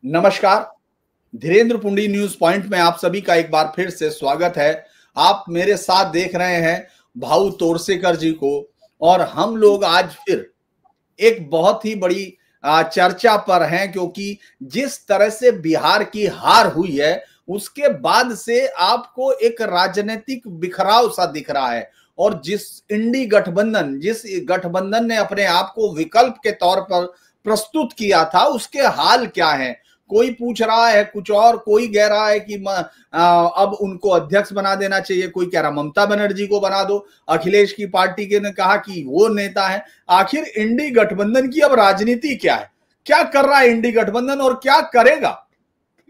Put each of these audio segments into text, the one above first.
नमस्कार। Dhirendra पुंडी news point में आप सभी का एक बार फिर से स्वागत है। आप मेरे साथ देख रहे हैं भाऊ तोरसेकर जी को, और हम लोग आज फिर एक बहुत ही बड़ी चर्चा पर हैं, क्योंकि जिस तरह से बिहार की हार हुई है उसके बाद से आपको एक राजनीतिक बिखराव सा दिख रहा है, और जिस गठबंधन ने अपने आप को विकल्प के तौर पर प्रस्तुत किया था उसके हाल क्या है। कोई पूछ रहा है कुछ और, कोई कह रहा है कि अब उनको अध्यक्ष बना देना चाहिए, कोई कह रहा ममता बनर्जी को बना दो, अखिलेश की पार्टी के ने कहा कि वो नेता है। आखिर इंडी गठबंधन की अब राजनीति क्या है, क्या कर रहा है इंडी गठबंधन और क्या करेगा,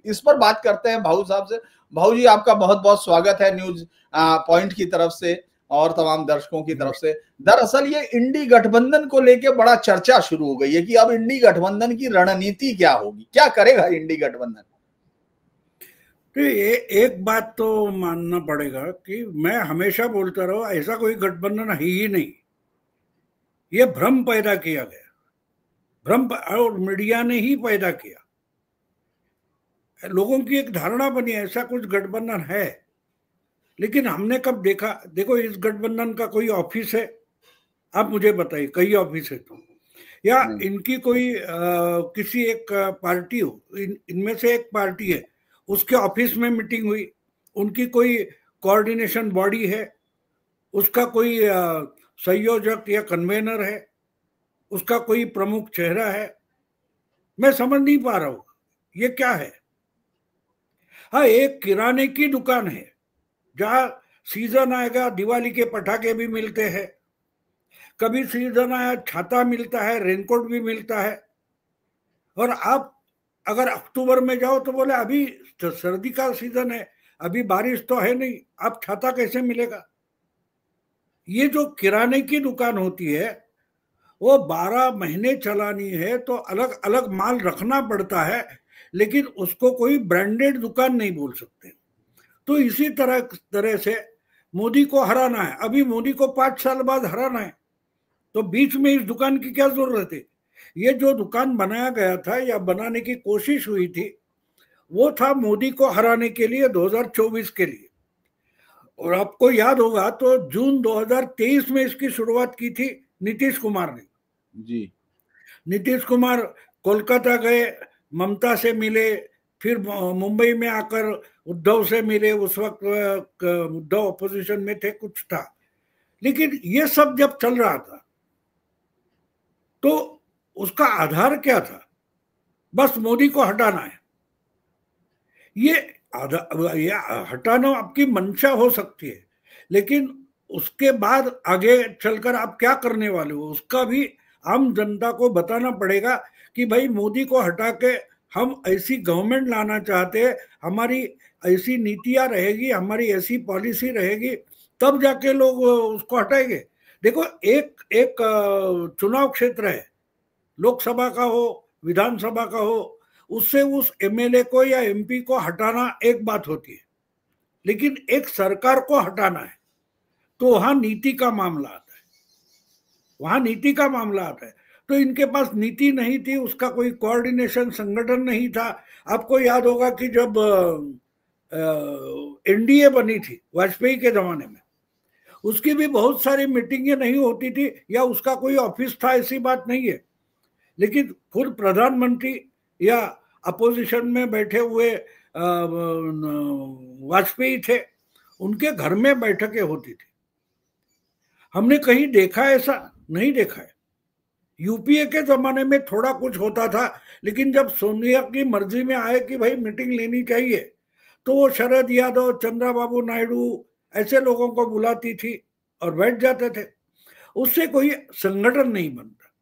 इस पर बात करते हैं भाऊ साहब से। भाऊ जी, आपका बहुत बहुत स्वागत है न्यूज पॉइंट की तरफ से और तमाम दर्शकों की तरफ से। दरअसल ये इंडी गठबंधन को लेके बड़ा चर्चा शुरू हो गई है कि अब इंडी गठबंधन की रणनीति क्या होगी, क्या करेगा इंडी गठबंधन। तो एक बात तो मानना पड़ेगा कि मैं हमेशा बोलता रहा, ऐसा कोई गठबंधन है ही नहीं। ये भ्रम पैदा किया गया, भ्रम, और मीडिया ने ही पैदा किया। लोगों की एक धारणा बनी ऐसा कुछ गठबंधन है, लेकिन हमने कब देखा? देखो, इस गठबंधन का कोई ऑफिस है? आप मुझे बताइए, कई ऑफिस है तो, या इनकी कोई किसी एक पार्टी हो, इनमें से एक पार्टी है, उसके ऑफिस में मीटिंग हुई, उनकी कोई कोऑर्डिनेशन बॉडी है, उसका कोई संयोजक या कन्वेनर है, उसका कोई प्रमुख चेहरा है? मैं समझ नहीं पा रहा हूं ये क्या है। हाँ, एक किराने की दुकान है जहां सीजन आएगा दिवाली के पटाखे भी मिलते हैं, कभी सीजन आया छाता मिलता है, रेनकोट भी मिलता है। और आप अगर अक्टूबर में जाओ तो बोले अभी तो सर्दी का सीजन है, अभी बारिश तो है नहीं, आप छाता कैसे मिलेगा? ये जो किराने की दुकान होती है वो 12 महीने चलानी है तो अलग अलग माल रखना पड़ता है, लेकिन उसको कोई ब्रांडेड दुकान नहीं बोल सकते। तो इसी तरह से मोदी को हराना है, अभी मोदी को 5 साल बाद हराना है, तो बीच में इस दुकान की क्या जरूरत है? ये जो दुकान बनाया गया था या बनाने की कोशिश हुई थी वो था मोदी को हराने के लिए 2024 के लिए। और आपको याद होगा तो जून 2023 में इसकी शुरुआत की थी नीतीश कुमार ने जी। नीतीश कुमार कोलकाता गए, ममता से मिले, फिर मुंबई में आकर उद्धव से मिले। उस वक्त उद्धव अपोजिशन में थे, कुछ था, लेकिन ये सब जब चल रहा था तो उसका आधार क्या था? बस मोदी को हटाना है। ये हटाना आपकी मंशा हो सकती है, लेकिन उसके बाद आगे चलकर आप क्या करने वाले हो उसका भी आम जनता को बताना पड़ेगा कि भाई मोदी को हटा के हम ऐसी गवर्नमेंट लाना चाहते हैं, हमारी ऐसी नीतियां रहेगी, हमारी ऐसी पॉलिसी रहेगी, तब जाके लोग उसको हटाएंगे। देखो, एक एक चुनाव क्षेत्र है, लोकसभा का हो, विधानसभा का हो, उससे उस एमएलए को या एमपी को हटाना एक बात होती है, लेकिन एक सरकार को हटाना है तो वहां नीति का मामला आता है, वहां नीति का मामला आता है। तो इनके पास नीति नहीं थी, उसका कोई कोऑर्डिनेशन संगठन नहीं था। आपको याद होगा कि जब एनडीए बनी थी वाजपेयी के जमाने में, उसकी भी बहुत सारी मीटिंगें नहीं होती थी या उसका कोई ऑफिस था, ऐसी बात नहीं है, लेकिन खुद प्रधानमंत्री या अपोजिशन में बैठे हुए वाजपेयी थे, उनके घर में बैठकें होती थी। हमने कहीं देखा ऐसा? नहीं देखा है। यूपीए के जमाने में थोड़ा कुछ होता था, लेकिन जब सोनिया की मर्जी में आए कि भाई मीटिंग लेनी चाहिए तो वो शरद यादव, चंद्रबाबू नायडू ऐसे लोगों को बुलाती थी और बैठ जाते थे, उससे कोई संगठन नहीं बनता।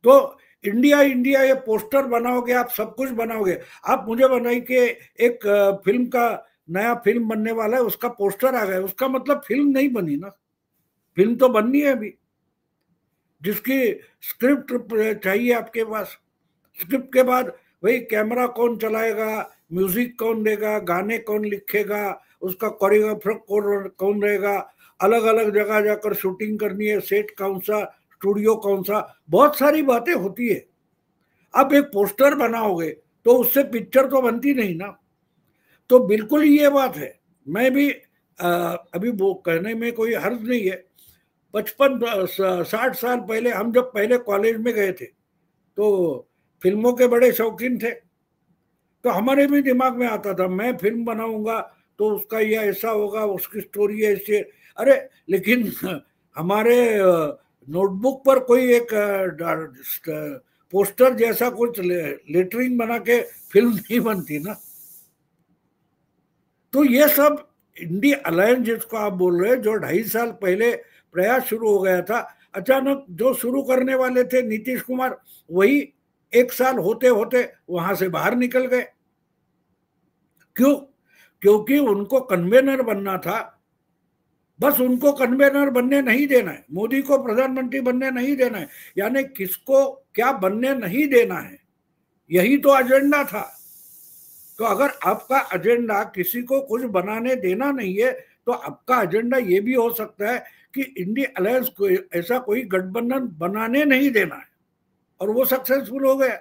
तो इंडिया इंडिया ये पोस्टर बनाओगे, आप सब कुछ बनाओगे। आप मुझे बनाइए कि एक फिल्म का नया फिल्म बनने वाला है, उसका पोस्टर आ गया, उसका मतलब फिल्म नहीं बनी ना, फिल्म तो बननी है अभी, जिसकी स्क्रिप्ट चाहिए आपके पास। स्क्रिप्ट के बाद भाई कैमरा कौन चलाएगा, म्यूजिक कौन देगा, गाने कौन लिखेगा, उसका कोरियोग्राफर कौन रहेगा, अलग अलग जगह जाकर शूटिंग करनी है, सेट कौन सा, स्टूडियो कौन सा, बहुत सारी बातें होती है। अब एक पोस्टर बनाओगे तो उससे पिक्चर तो बनती नहीं ना। तो बिल्कुल ये बात है। मैं भी अभी वो कहने में कोई हर्ज नहीं है। 55-60 साल पहले हम जब पहले कॉलेज में गए थे तो फिल्मों के बड़े शौकीन थे, तो हमारे भी दिमाग में आता था मैं फिल्म बनाऊंगा तो उसका ये ऐसा होगा, उसकी स्टोरी ऐसे। अरे लेकिन हमारे नोटबुक पर कोई एक पोस्टर जैसा कुछ लेटरिंग बना के फिल्म नहीं बनती ना। तो ये सब इंडी अलायंस जिसको आप बोल रहे हैं, जो 2.5 साल पहले प्रयास शुरू हो गया था, अचानक जो शुरू करने वाले थे नीतीश कुमार, वही 1 साल होते होते वहां से बाहर निकल गए। क्यों? क्योंकि उनको कन्वेनर बनना था। बस उनको कन्वेनर बनने नहीं देना है, मोदी को प्रधानमंत्री बनने नहीं देना है, यानी किसको क्या बनने नहीं देना है, यही तो एजेंडा था। तो अगर आपका एजेंडा किसी को कुछ बनाने देना नहीं है, तो आपका एजेंडा ये भी हो सकता है कि इंडिया अलायंस को ऐसा कोई गठबंधन बनाने नहीं देना है, और वो सक्सेसफुल हो गया।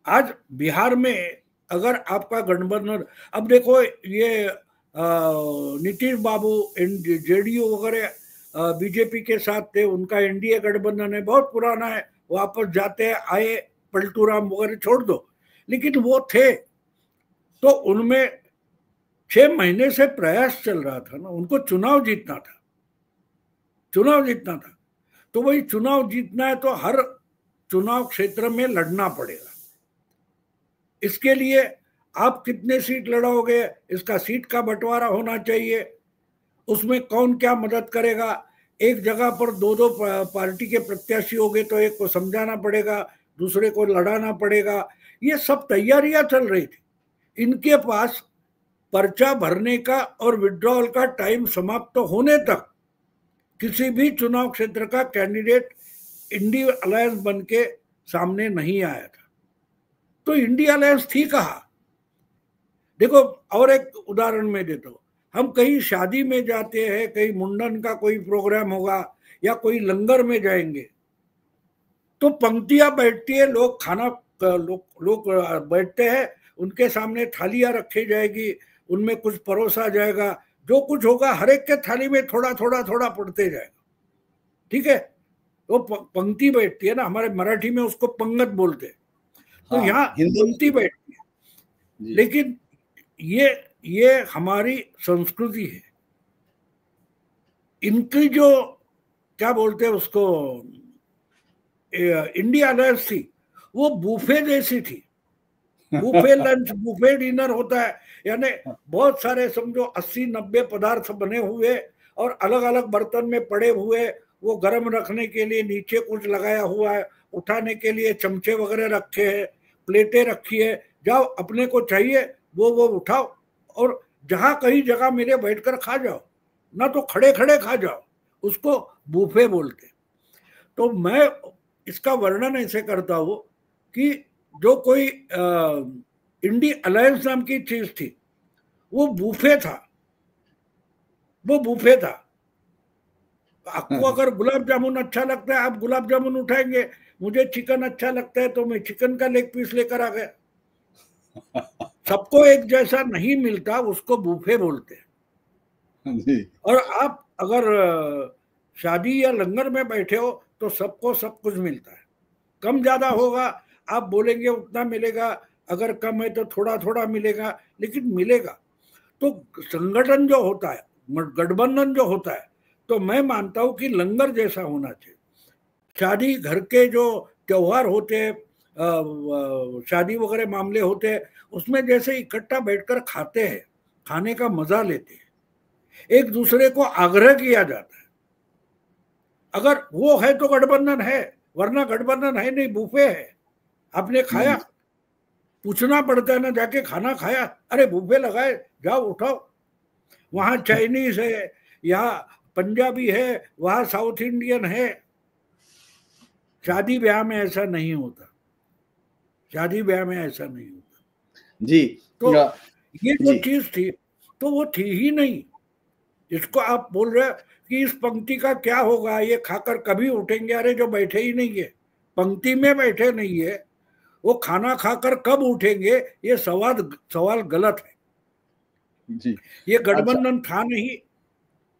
आज बिहार में अगर आपका गठबंधन, अब देखो ये नीतीश बाबू जेडीयू वगैरह बीजेपी के साथ थे, उनका एनडीए गठबंधन है, बहुत पुराना है, वापस जाते आए, पलटू राम वगैरह छोड़ दो, लेकिन वो थे। तो उनमें 6 महीने से प्रयास चल रहा था ना, उनको चुनाव जीतना था, चुनाव जीतना था। तो वही चुनाव जीतना है तो हर चुनाव क्षेत्र में लड़ना पड़ेगा। इसके लिए आप कितने सीट लड़ोगे, इसका सीट का बंटवारा होना चाहिए, उसमें कौन क्या मदद करेगा। एक जगह पर दो पार्टी के प्रत्याशी हो गए तो एक को समझाना पड़ेगा, दूसरे को लड़ाना पड़ेगा। ये सब तैयारियां चल रही थी। इनके पास पर्चा भरने का और विड्रॉल का टाइम समाप्त होने तक किसी भी चुनाव क्षेत्र का कैंडिडेट इंडिया अलायंस बन के सामने नहीं आया था। तो इंडिया अलायंस थी कहाँ? देखो और एक उदाहरण मैं देता हूँ। हम कहीं शादी में जाते हैं, कहीं मुंडन का कोई प्रोग्राम होगा या कोई लंगर में जाएंगे, तो पंक्तियां बैठती है, लोग खाना लोग बैठते हैं, उनके सामने थालियां रखी जाएगी, उनमें कुछ परोसा जाएगा, जो कुछ होगा हर एक के थाली में थोड़ा थोड़ा थोड़ा पड़ते जाएगा, ठीक है। तो पंक्ति बैठती है ना, हमारे मराठी में उसको पंगत बोलते हैं। तो हाँ, यहाँ पंक्ति बैठती है। लेकिन ये हमारी संस्कृति है। इनकी जो क्या बोलते हैं उसको, इंडिया अलायंस थी, वो बूफे जैसी थी। बूफे लंच, बूफे डिनर होता है, यानी बहुत सारे समझो 80-90 पदार्थ बने हुए और अलग अलग बर्तन में पड़े हुए, वो गर्म रखने के लिए नीचे कुछ लगाया हुआ है, उठाने के लिए चमचे वगैरह रखे हैं, प्लेटें रखी है, जाओ अपने को चाहिए वो उठाओ और जहां कहीं जगह मिले बैठकर खा जाओ, ना तो खड़े खड़े खा जाओ, उसको बूफे बोलते। तो मैं इसका वर्णन ऐसे करता हूं कि जो कोई इंडी अलायंस नाम की चीज थी, वो बूफे था, वो बूफे था। आपको अगर गुलाब जामुन अच्छा लगता है, आप गुलाब जामुन उठाएंगे, मुझे चिकन अच्छा लगता है तो मैं चिकन का लेग पीस लेकर आ गया। सबको एक जैसा नहीं मिलता, उसको बूफे बोलते हैं। और आप अगर शादी या लंगर में बैठे हो तो सबको सब कुछ मिलता है, कम ज्यादा होगा, आप बोलेंगे उतना मिलेगा, अगर कम है तो थोड़ा थोड़ा मिलेगा, लेकिन मिलेगा। तो संगठन जो होता है, गठबंधन जो होता है, तो मैं मानता हूं कि लंगर जैसा होना चाहिए। शादी घर के जो त्योहार होते हैं, शादी वगैरह मामले होते हैं, उसमें जैसे इकट्ठा बैठकर खाते हैं, खाने का मजा लेते हैं, एक दूसरे को आग्रह किया जाता है। अगर वो है तो गठबंधन है, वरना गठबंधन है नहीं, बूफे है। आपने खाया, पूछना पड़ता है ना, जाके खाना खाया, अरे बूफे लगाए, जाओ उठाओ। वहां चाइनीज है, यहाँ पंजाबी है, वहां साउथ इंडियन है। शादी ब्याह में ऐसा नहीं होता, शादी ब्याह में ऐसा नहीं होता जी। तो ये जो चीज थी तो वो थी ही नहीं। जिसको आप बोल रहे कि इस पंक्ति का क्या होगा, ये खाकर कभी उठेंगे, अरे जो बैठे ही नहीं है, पंक्ति में बैठे नहीं है, वो खाना खाकर कब उठेंगे, ये सवाल गलत है जी। ये गठबंधन था नहीं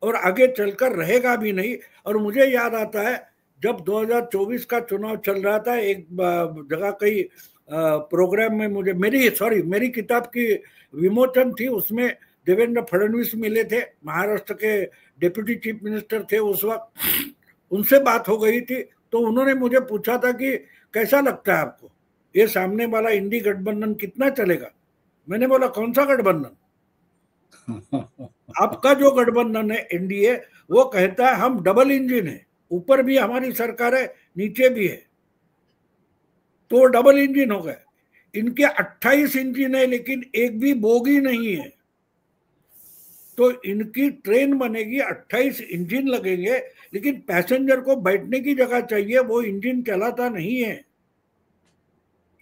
और आगे चलकर रहेगा भी नहीं। और मुझे याद आता है जब 2024 का चुनाव चल रहा था, एक जगह कई प्रोग्राम में मुझे मेरी किताब की विमोचन थी, उसमें देवेंद्र फडणवीस मिले थे, महाराष्ट्र के डिप्यूटी चीफ मिनिस्टर थे उस वक्त। उनसे बात हो गई थी तो उन्होंने मुझे पूछा था कि कैसा लगता है आपको ये सामने वाला इंडी गठबंधन कितना चलेगा। मैंने बोला कौन सा गठबंधन, आपका जो गठबंधन है एनडीए, वो कहता है हम डबल इंजन है, ऊपर भी हमारी सरकार है नीचे भी है, तो डबल इंजन हो गए। इनके 28 इंजन है लेकिन एक भी बोगी नहीं है, तो इनकी ट्रेन बनेगी, 28 इंजन लगेंगे लेकिन पैसेंजर को बैठने की जगह चाहिए, वो इंजन चलाता नहीं है,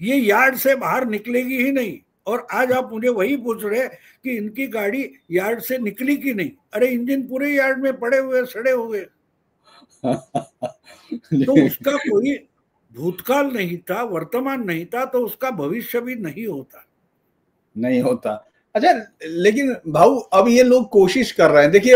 ये यार्ड से बाहर निकलेगी ही नहीं। और आज आप मुझे वही पूछ रहे हैं कि इनकी गाड़ी यार्ड से निकली कि नहीं, अरे इंजन पूरे यार्ड में पड़े हुए सड़े हुए। तो उसका कोई भूतकाल नहीं था, वर्तमान नहीं था, तो उसका भविष्य भी नहीं होता। अच्छा, लेकिन भाऊ अब ये लोग कोशिश कर रहे हैं, देखिए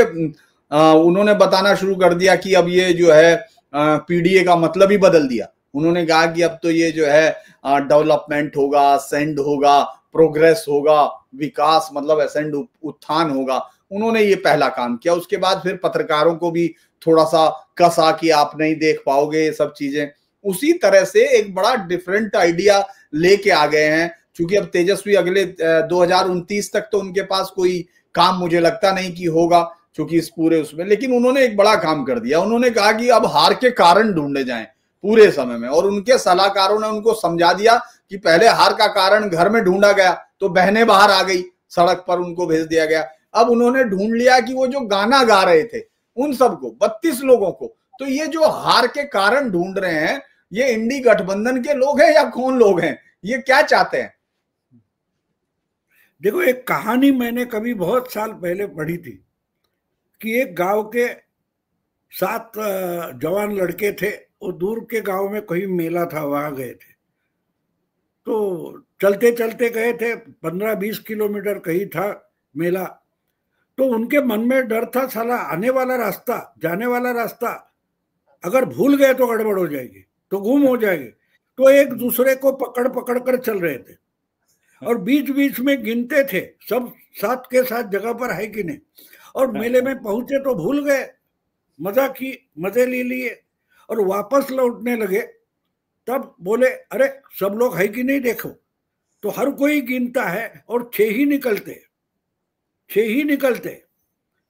उन्होंने बताना शुरू कर दिया कि अब ये जो है पीडीए का मतलब ही बदल दिया। उन्होंने कहा कि अब तो ये जो है डेवलपमेंट होगा, असेंड होगा, प्रोग्रेस होगा, विकास मतलब असेंड उत्थान होगा। उन्होंने ये पहला काम किया। उसके बाद फिर पत्रकारों को भी थोड़ा सा कसा कि आप नहीं देख पाओगे ये सब चीजें। उसी तरह से एक बड़ा डिफरेंट आइडिया लेके आ गए हैं, क्योंकि अब तेजस्वी अगले 2029 तक तो उनके पास कोई काम मुझे लगता नहीं कि होगा, क्योंकि इस पूरे उसमें। लेकिन उन्होंने एक बड़ा काम कर दिया, उन्होंने कहा कि अब हार के कारण ढूंढे जाएं पूरे समय में। और उनके सलाहकारों ने उनको समझा दिया कि पहले हार का कारण घर में ढूंढा गया तो बहनें बाहर आ गई, सड़क पर उनको भेज दिया गया। अब उन्होंने ढूंढ लिया कि वो जो गाना गा रहे थे उन सबको, 32 लोगों को, तो ये जो हार के कारण ढूंढ रहे हैं, ये इंडी गठबंधन के लोग हैं या कौन लोग हैं, ये क्या चाहते हैं? देखो, एक कहानी मैंने कभी बहुत साल पहले पढ़ी थी कि एक गांव के 7 जवान लड़के थे, वो दूर के गांव में कोई मेला था, वहां गए थे। तो चलते चलते गए थे, 15-20 किलोमीटर कहीं था मेला। तो उनके मन में डर था, साला आने वाला रास्ता, जाने वाला रास्ता अगर भूल गए तो गड़बड़ हो जाएगी, तो गुम हो जाएगी। तो एक दूसरे को पकड़ पकड़ कर चल रहे थे और बीच बीच में गिनते थे सब साथ के साथ जगह पर है कि नहीं। और मेले में पहुंचे तो भूल गए, मजे ले लिए और वापस लौटने लगे। तब बोले अरे सब लोग है कि नहीं देखो, तो हर कोई गिनता है और 6 ही निकलते।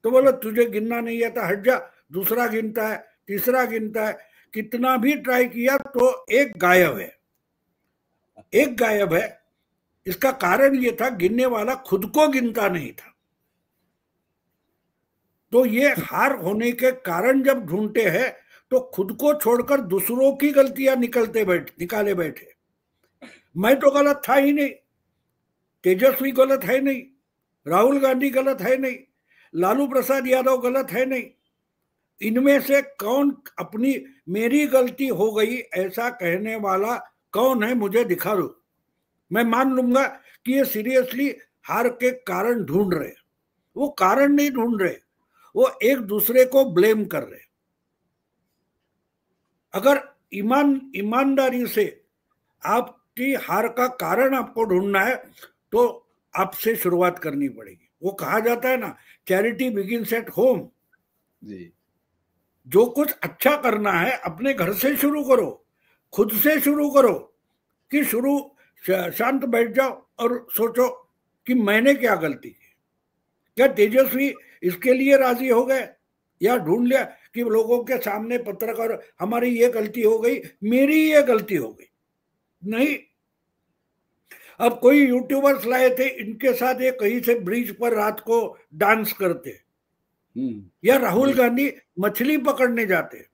तो बोलो तुझे गिनना नहीं आता, हट जा। दूसरा गिनता है, तीसरा गिनता है, कितना भी ट्राई किया तो एक गायब है। इसका कारण ये था, गिनने वाला खुद को गिनता नहीं था। तो ये हार होने के कारण जब ढूंढते हैं तो खुद को छोड़कर दूसरों की गलतियां निकाले बैठे। मैं तो गलत था ही नहीं, तेजस्वी गलत है नहीं, राहुल गांधी गलत है नहीं, लालू प्रसाद यादव गलत है नहीं। इनमें से कौन अपनी मेरी गलती हो गई ऐसा कहने वाला कौन है, मुझे दिखा दो। मैं मान लूंगा कि ये सीरियसली हार के कारण ढूंढ रहे। वो कारण नहीं ढूंढ रहे, वो एक दूसरे को ब्लेम कर रहे। अगर ईमानदारी से आपकी हार का कारण आपको ढूंढना है तो आपसे शुरुआत करनी पड़ेगी। वो कहा जाता है ना, चैरिटी बिगिंस एट होम। जी। जो कुछ अच्छा करना है अपने घर से शुरू करो, खुद से शुरू करो। कि शांत बैठ जाओ और सोचो कि मैंने क्या गलती की। क्या तेजस्वी इसके लिए राजी हो गए या ढूंढ लिया कि लोगों के सामने पत्रकार हमारी ये गलती हो गई, मेरी ये गलती हो गई? नहीं। अब कोई यूट्यूबर्स लाए थे, इनके साथ ये कहीं से ब्रिज पर रात को डांस करते, या राहुल गांधी मछली पकड़ने जाते,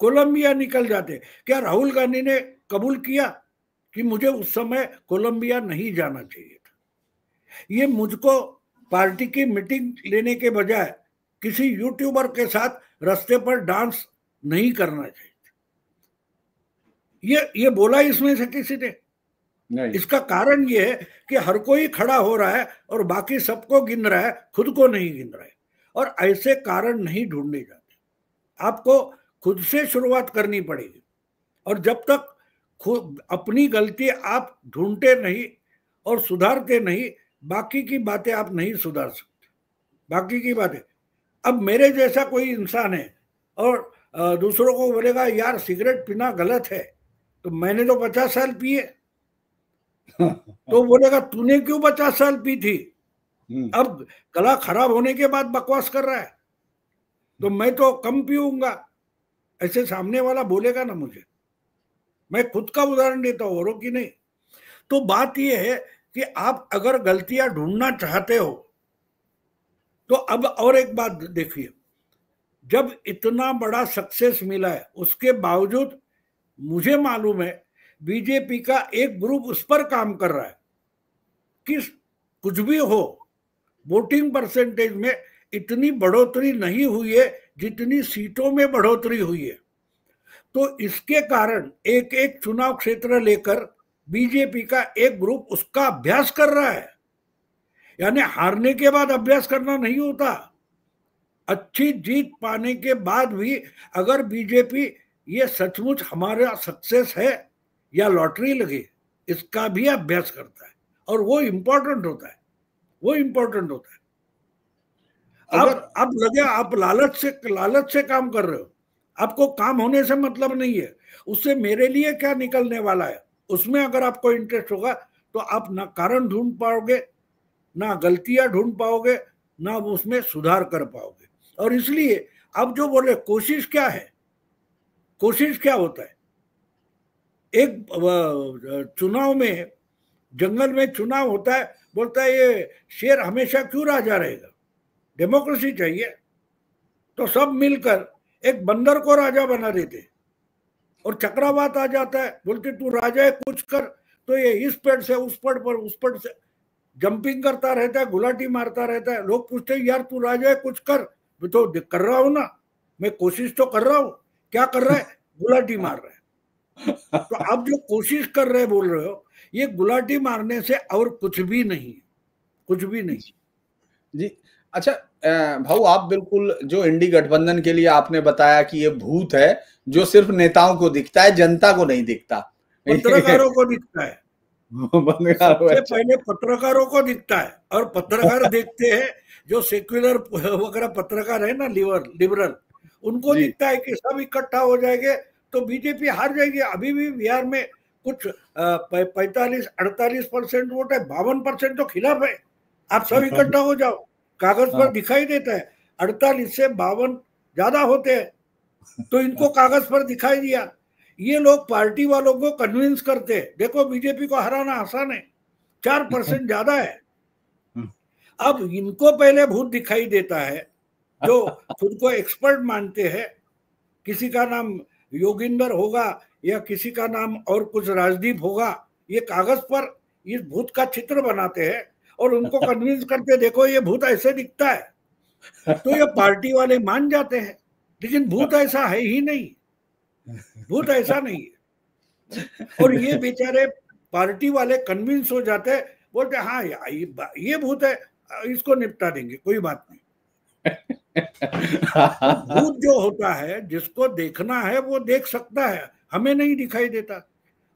कोलंबिया निकल जाते। क्या राहुल गांधी ने कबूल किया कि मुझे उस समय कोलंबिया नहीं जाना चाहिए था? ये मुझको पार्टी की मीटिंग लेने के बजाय किसी यूट्यूबर के साथ रास्ते पर डांस नहीं करना चाहिए। ये बोला इसमें से किसी ने? इसका कारण ये है कि हर कोई खड़ा हो रहा है और बाकी सबको गिन रहा है, खुद को नहीं गिन रहा है। और ऐसे कारण नहीं ढूंढने जाते, आपको खुद से शुरुआत करनी पड़ेगी। और जब तक खुद अपनी गलती आप ढूंढते नहीं और सुधारते नहीं, बाकी की बातें आप नहीं सुधार सकते। बाकी की बातें, अब मेरे जैसा कोई इंसान है और दूसरों को बोलेगा यार सिगरेट पीना गलत है, तो मैंने तो 50 साल पिए, तो बोलेगा तूने क्यों 50 साल पी थी, अब गला खराब होने के बाद बकवास कर रहा है, तो मैं तो कम पीऊंगा, ऐसे सामने वाला बोलेगा ना मुझे। मैं खुद का उदाहरण देता हूं, औरों की नहीं। तो बात यह है कि आप अगर गलतियां ढूंढना चाहते हो तो अब और एक बात देखिए, जब इतना बड़ा सक्सेस मिला है उसके बावजूद मुझे मालूम है बीजेपी का एक ग्रुप उस पर काम कर रहा है कि कुछ भी हो, वोटिंग परसेंटेज में इतनी बढ़ोतरी नहीं हुई है जितनी सीटों में बढ़ोतरी हुई है। तो इसके कारण एक एक चुनाव क्षेत्र लेकर बीजेपी का एक ग्रुप उसका अभ्यास कर रहा है। यानी हारने के बाद अभ्यास करना नहीं होता, अच्छी जीत पाने के बाद भी अगर बीजेपी ये सचमुच हमारा सक्सेस है या लॉटरी लगे, इसका भी अभ्यास करता है, और वो इंपॉर्टेंट होता है, वो इंपॉर्टेंट होता है। अब लगे आप लालच से काम कर रहे हो, आपको काम होने से मतलब नहीं है, उससे मेरे लिए क्या निकलने वाला है उसमें अगर आपको इंटरेस्ट होगा तो आप ना कारण ढूंढ पाओगे, ना गलतियां ढूंढ पाओगे, ना उसमें सुधार कर पाओगे। और इसलिए अब जो बोले कोशिश क्या है, कोशिश क्या होता है, एक चुनाव में, जंगल में चुनाव होता है, बोलता है ये शेर हमेशा क्यों राजा रहेगा, डेमोक्रेसी चाहिए, तो सब मिलकर एक बंदर को राजा बना देते और चक्रवात आ जाता है, बोलते तू राजा है कुछ कर, तो ये इस पेड़ से उस पेड़ पर उस पेड़ से जंपिंग करता रहता है, गुलाटी मारता रहता है। लोग पूछते हैं यार तू राजा है कुछ कर, तो कर रहा हूं ना, मैं कोशिश तो कर रहा हूं, क्या कर रहा है, गुलाटी मार रहा है। तो आप जो कोशिश कर रहे बोल रहे हो, ये गुलाटी मारने से और कुछ भी नहीं, कुछ भी नहीं जी। अच्छा भाऊ, आप बिल्कुल जो इंडी गठबंधन के लिए आपने बताया कि ये भूत है जो सिर्फ नेताओं को दिखता है, जनता को नहीं दिखता, पत्रकारों को दिखता है, सबसे पहले पत्रकारों को दिखता है। और पत्रकार देखते हैं जो सेक्युलर वगैरह पत्रकार है ना, लिबरल, उनको दिखता है कि सब इकट्ठा हो जाएंगे तो बीजेपी हार जाएगी। अभी भी बिहार में कुछ 45-48% वोट है, 52% तो खिलाफ है, आप सब इकट्ठा हो जाओ, कागज पर दिखाई देता है 48 से 52 ज्यादा होते हैं, तो इनको कागज पर दिखाई दिया। ये लोग पार्टी वालों को कन्विंस करते हैं, देखो बीजेपी को हराना आसान है, 4% ज्यादा है। अब इनको पहले भूत दिखाई देता है, जो खुद को एक्सपर्ट मानते हैं, किसी का नाम योगिंदर होगा या किसी का नाम और कुछ राजदीप होगा, ये कागज पर इस भूत का चित्र बनाते हैं और उनको कन्विंस करते, देखो ये भूत ऐसे दिखता है, तो ये पार्टी वाले मान जाते हैं। लेकिन भूत ऐसा है ही नहीं, भूत ऐसा नहीं है। और ये बेचारे पार्टी वाले कन्विंस हो जाते हैं, बोलते हाँ ये भूत है, इसको निपटा देंगे, कोई बात नहीं। भूत जो होता है, जिसको देखना है वो देख सकता है, हमें नहीं दिखाई देता।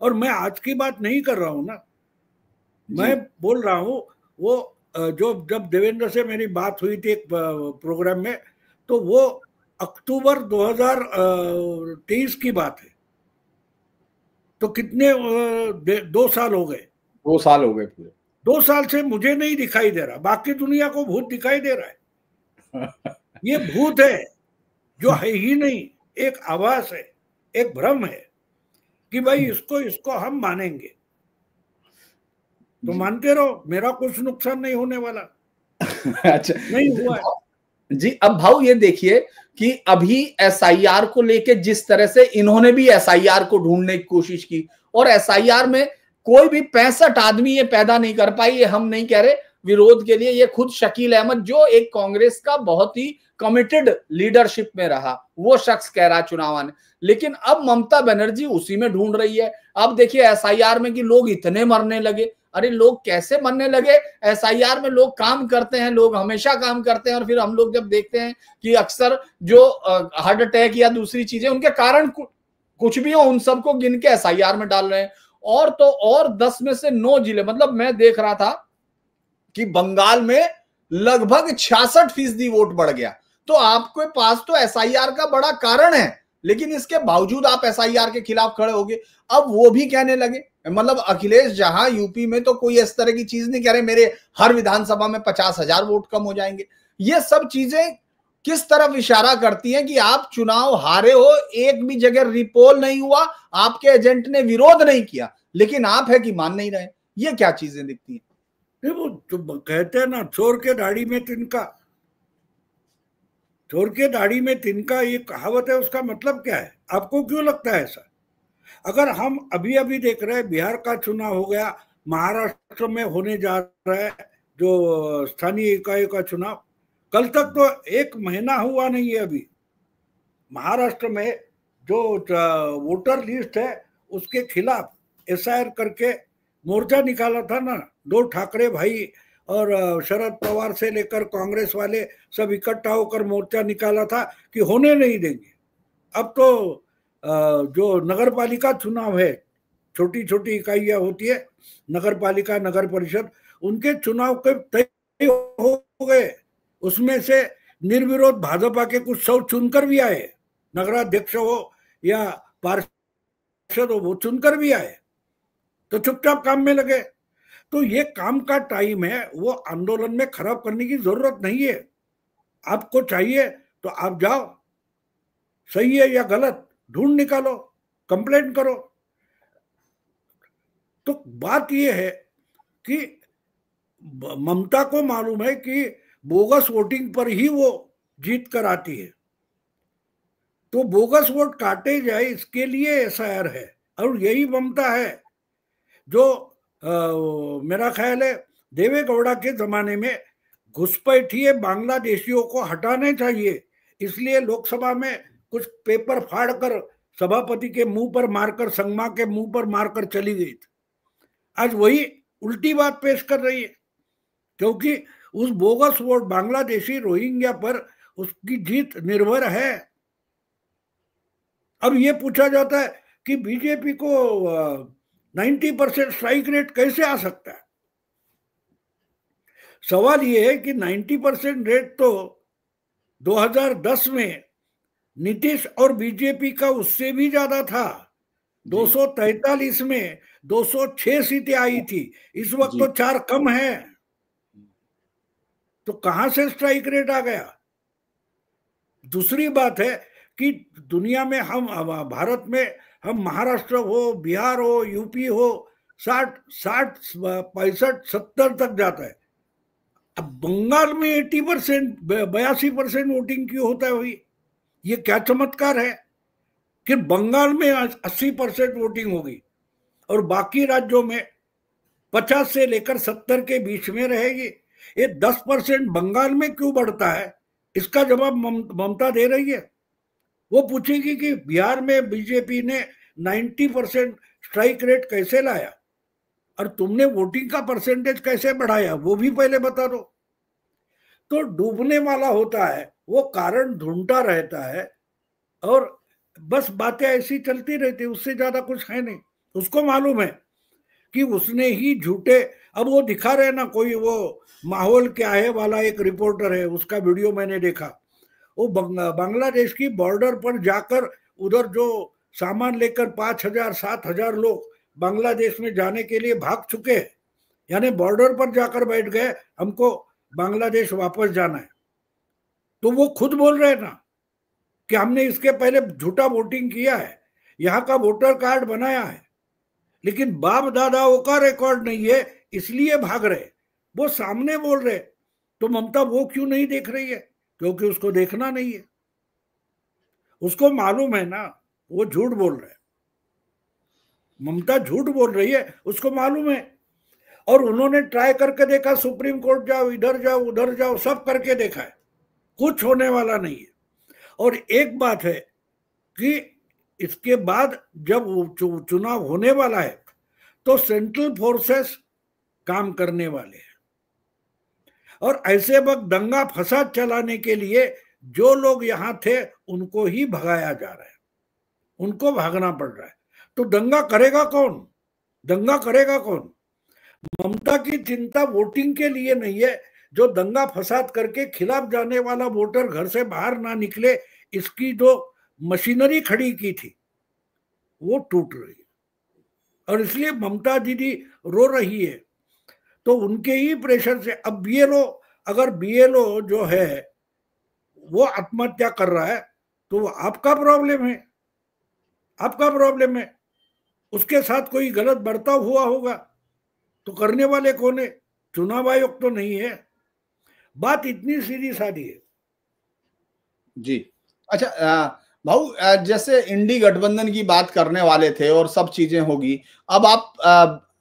और मैं आज की बात नहीं कर रहा हूं ना, मैं बोल रहा हूं वो जो जब देवेंद्र से मेरी बात हुई थी एक प्रोग्राम में, तो वो अक्टूबर 2023 की बात है, तो कितने 2 साल हो गए, 2 साल हो गए पूरे। 2 साल से मुझे नहीं दिखाई दे रहा, बाकी दुनिया को भूत दिखाई दे रहा है। ये भूत है जो है ही नहीं, एक आभास है, एक भ्रम है कि भाई इसको हम मानेंगे, तो मानते रहो, मेरा कुछ नुकसान नहीं होने वाला। अच्छा, नहीं हुआ जी। अब भाऊ ये देखिए कि अभी एसआईआर को लेके जिस तरह से इन्होंने भी एसआईआर को ढूंढने की कोशिश की, और एसआईआर में कोई भी 65 आदमी ये पैदा नहीं कर पाई, ये हम नहीं कह रहे, विरोध के लिए, ये खुद शकील अहमद जो एक कांग्रेस का बहुत ही कमिटेड लीडरशिप में रहा, वो शख्स कह रहा चुनाव आने। लेकिन अब ममता बनर्जी उसी में ढूंढ रही है। अब देखिए एसआईआर में कि लोग इतने मरने लगे, अरे लोग कैसे मरने लगे? एसआईआर में लोग काम करते हैं, लोग हमेशा काम करते हैं, और फिर हम लोग जब देखते हैं कि अक्सर जो हार्ट अटैक या दूसरी चीजें उनके कारण कुछ भी हो, उन सबको गिन के एसआईआर में डाल रहे हैं। और तो और 10 में से 9 जिले, मतलब मैं देख रहा था कि बंगाल में लगभग 66% वोट बढ़ गया। तो आपके पास तो एसआईआर का बड़ा कारण है, लेकिन इसके बावजूद आप एसआईआर के खिलाफ खड़े होगे। अब वो भी कहने लगे, मतलब अखिलेश जहां यूपी में तो कोई इस तरह की चीज नहीं कह रहे मेरे हर विधानसभा में 50,000 वोट कम हो जाएंगे। ये सब चीजें किस तरफ इशारा करती हैं कि आप चुनाव हारे हो, एक भी जगह रिपोल नहीं हुआ, आपके एजेंट ने विरोध नहीं किया, लेकिन आप है कि मान नहीं रहे। ये क्या चीजें दिखती हैं? वो तो कहते हैं ना, चोर के दाढ़ी में तिनका, चोर के दाढ़ी में तिनका, ये कहावत है। उसका मतलब क्या है? आपको क्यों लगता है ऐसा? अगर हम अभी अभी देख रहे हैं, बिहार का चुनाव हो गया, महाराष्ट्र में होने जा रहा है जो स्थानीय इकाई का चुनाव, कल तक तो 1 महीना हुआ नहीं है अभी। महाराष्ट्र में जो वोटर लिस्ट है उसके खिलाफ एसआईआर करके मोर्चा निकाला था ना, 2 ठाकरे भाई और शरद पवार से लेकर कांग्रेस वाले सब इकट्ठा होकर मोर्चा निकाला था कि होने नहीं देंगे। अब तो जो नगर पालिका चुनाव है, छोटी छोटी इकाइयां होती है, नगर पालिका नगर परिषद, उनके चुनाव के तय हो गए। उसमें से निर्विरोध भाजपा के कुछ 100 चुनकर भी आए, नगराध्यक्ष हो या पार्षद हो, वो चुनकर भी आए, तो चुपचाप काम में लगे। तो ये काम का टाइम है, वो आंदोलन में खराब करने की जरूरत नहीं है। आपको चाहिए तो आप जाओ, सही है या गलत ढूंढ निकालो, कंप्लेंट करो। तो बात ये है कि ममता को मालूम है कि बोगस वोटिंग पर ही वो जीत कर आती है, तो बोगस वोट काटे जाए इसके लिए एसआईआर है। और यही ममता है जो मेरा ख्याल है देवे गौड़ा के जमाने में घुसपैठिए बांग्लादेशियों को हटाने चाहिए, इसलिए लोकसभा में कुछ पेपर फाड़ कर सभापति के मुंह पर मारकर, संगमा के मुंह पर मारकर चली गई थी। आज वही उल्टी बात पेश कर रही है, क्योंकि उस बोगस वोट बांग्लादेशी रोहिंग्या पर उसकी जीत निर्भर है। अब ये पूछा जाता है कि बीजेपी को 90% स्ट्राइक रेट कैसे आ सकता है? सवाल ये है कि 90% रेट तो 2010 में नीतीश और बीजेपी का उससे भी ज्यादा था। 243 में 206 सीटें आई थी, इस वक्त तो 4 कम है। तो कहां से स्ट्राइक रेट आ गया? दूसरी बात है कि दुनिया में हम, भारत में हम, महाराष्ट्र हो, बिहार हो, यूपी हो, 60, 65, 70 तक जाता है। अब बंगाल में 80%, 82% वोटिंग क्यों होता है भाई? ये क्या चमत्कार है कि बंगाल में 80% वोटिंग होगी और बाकी राज्यों में 50 से लेकर 70 के बीच में रहेगी। ये 10% बंगाल में क्यों बढ़ता है? इसका जवाब ममता दे रही है। वो पूछेगी कि बिहार में बीजेपी ने 90% स्ट्राइक रेट कैसे लाया और तुमने वोटिंग का परसेंटेज कैसे बढ़ाया, वो भी पहले बता दो। तो डूबने वाला होता है, वो कारण ढूंढता रहता है और बस बातें ऐसी चलती रहती, उससे ज्यादा कुछ है नहीं। उसको मालूम है कि उसने ही झूठे, अब वो दिखा रहे ना, कोई वो माहौल क्या है वाला एक रिपोर्टर है, उसका वीडियो मैंने देखा, वो बांग्लादेश की बॉर्डर पर जाकर उधर जो सामान लेकर 5,000 7,000 लोग बांग्लादेश में जाने के लिए भाग चुके, यानी बॉर्डर पर जाकर बैठ गए, हमको बांग्लादेश वापस जाना है। तो वो खुद बोल रहे हैं ना कि हमने इसके पहले झूठा वोटिंग किया है, यहाँ का वोटर कार्ड बनाया है, लेकिन बाप दादाओं का रिकॉर्ड नहीं है, इसलिए भाग रहे। वो सामने बोल रहे, तो ममता वो क्यों नहीं देख रही है? क्योंकि उसको देखना नहीं है। उसको मालूम है ना वो झूठ बोल रहे, ममता झूठ बोल रही है, उसको मालूम है। और उन्होंने ट्राई करके देखा, सुप्रीम कोर्ट जाओ, इधर जाओ, उधर जाओ, सब करके देखा है, कुछ होने वाला नहीं है। और एक बात है कि इसके बाद जब चुनाव होने वाला है तो सेंट्रल फोर्सेस काम करने वाले हैं, और ऐसे वक्त दंगा फसाद चलाने के लिए जो लोग यहां थे उनको ही भगाया जा रहा है, उनको भागना पड़ रहा है। तो दंगा करेगा कौन? दंगा करेगा कौन? ममता की चिंता वोटिंग के लिए नहीं है, जो दंगा फसाद करके खिलाफ जाने वाला वोटर घर से बाहर ना निकले, इसकी जो मशीनरी खड़ी की थी वो टूट रही है, और इसलिए ममता दीदी रो रही है। तो उनके ही प्रेशर से अब बीएलओ, अगर बीएलओ जो है वो आत्महत्या कर रहा है तो वो आपका प्रॉब्लम है, आपका प्रॉब्लम है। उसके साथ कोई गलत बर्ताव हुआ होगा तो करने वाले कौन है? चुनाव आयोग तो नहीं है। बात इतनी सीधी सादी है। जी अच्छा भाऊ, जैसे इंडी गठबंधन की बात करने वाले थे और सब चीजें होगी, अब आप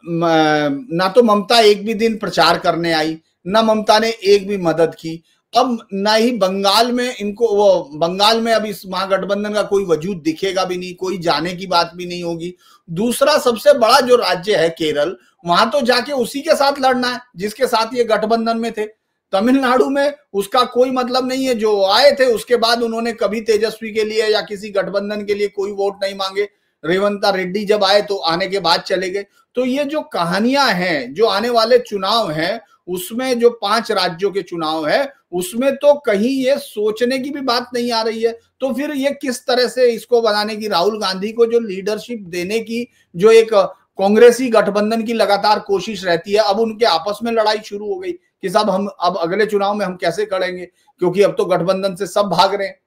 ना तो ममता एक भी दिन प्रचार करने आई, ना ममता ने एक भी मदद की, अब ना ही बंगाल में इनको, वो बंगाल में अब इस महागठबंधन का कोई वजूद दिखेगा भी नहीं, कोई जाने की बात भी नहीं होगी। दूसरा सबसे बड़ा जो राज्य है केरल, वहां तो जाके उसी के साथ लड़ना है जिसके साथ ये गठबंधन में थे। तमिलनाडु में उसका कोई मतलब नहीं है, जो आए थे उसके बाद उन्होंने कभी तेजस्वी के लिए या किसी गठबंधन के लिए कोई वोट नहीं मांगे। रेवंता रेड्डी जब आए तो आने के बाद चले गए। तो ये जो कहानियां हैं, जो आने वाले चुनाव हैं, उसमें जो 5 राज्यों के चुनाव है उसमें तो कहीं ये सोचने की भी बात नहीं आ रही है। तो फिर ये किस तरह से इसको बनाने की, राहुल गांधी को जो लीडरशिप देने की जो एक कांग्रेसी गठबंधन की लगातार कोशिश रहती है, अब उनके आपस में लड़ाई शुरू हो गई कि साहब हम अब अगले चुनाव में हम कैसे करेंगे, क्योंकि अब तो गठबंधन से सब भाग रहे हैं।